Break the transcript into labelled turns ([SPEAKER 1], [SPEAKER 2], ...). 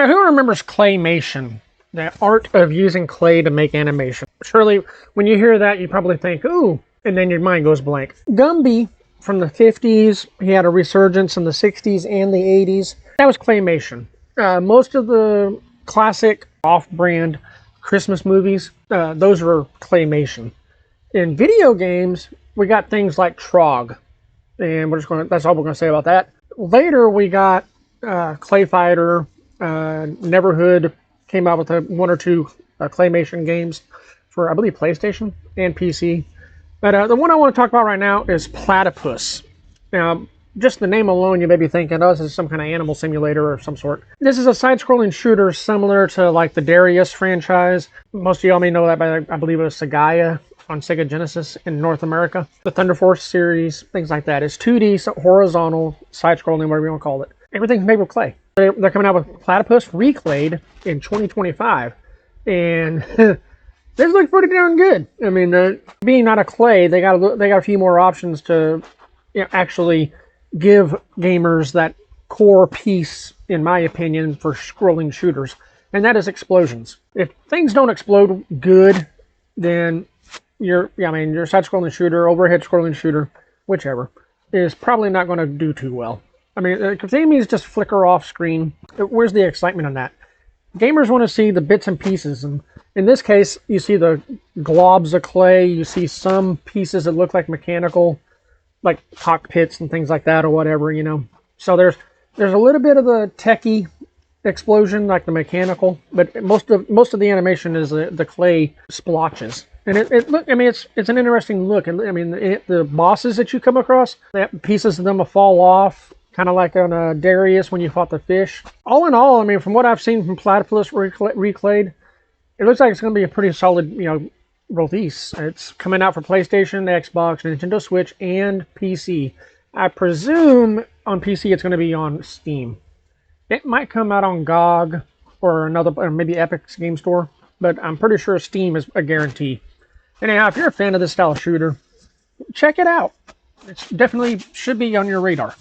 [SPEAKER 1] Alright, who remembers claymation? The art of using clay to make animation. Surely, when you hear that, you probably think, ooh, and then your mind goes blank. Gumby, from the 50s, he had a resurgence in the 60s and the 80s. That was claymation. Most of the classic off-brand Christmas movies, those were claymation. In video games, we got things like Trog, and that's all we're going to say about that. Later, we got Clayfighter, Neverhood came out with one or two claymation games for, I believe, PlayStation and PC. But the one I want to talk about right now is Platypus. Now, just the name alone, you may be thinking, oh, this is some kind of animal simulator or some sort. This is a side-scrolling shooter similar to like the Darius franchise. Most of y'all may know that by, I believe it was Sagaya on Sega Genesis in North America. The Thunder Force series, things like that. It's 2D, horizontal, side-scrolling, whatever you want to call it. Everything's made with clay. They're coming out with Platypus Reclayed in 2025. And this looks pretty darn good. I mean, being out of clay, they got a few more options to actually give gamers that core piece, in my opinion, for scrolling shooters. And that is explosions. If things don't explode good, then your side-scrolling shooter, overhead scrolling shooter, whichever, is probably not going to do too well. I mean, if the enemies just flicker off screen, where's the excitement on that? Gamers want to see the bits and pieces, and in this case, you see the globs of clay, you see some pieces that look like mechanical, like cockpits and things like that or whatever, So there's a little bit of the techie explosion, like the mechanical, but most of the animation is the clay splotches. And it's an interesting look. And I mean, the bosses that you come across, pieces of them will fall off, kind of like on Darius when you fought the fish. All in all, I mean, from what I've seen from Platypus Reclayed, it looks like it's going to be a pretty solid, release. It's coming out for PlayStation, Xbox, Nintendo Switch, and PC. I presume on PC it's going to be on Steam. It might come out on GOG or maybe Epic's Game Store, but I'm pretty sure Steam is a guarantee. Anyhow, if you're a fan of this style of shooter, check it out. It definitely should be on your radar.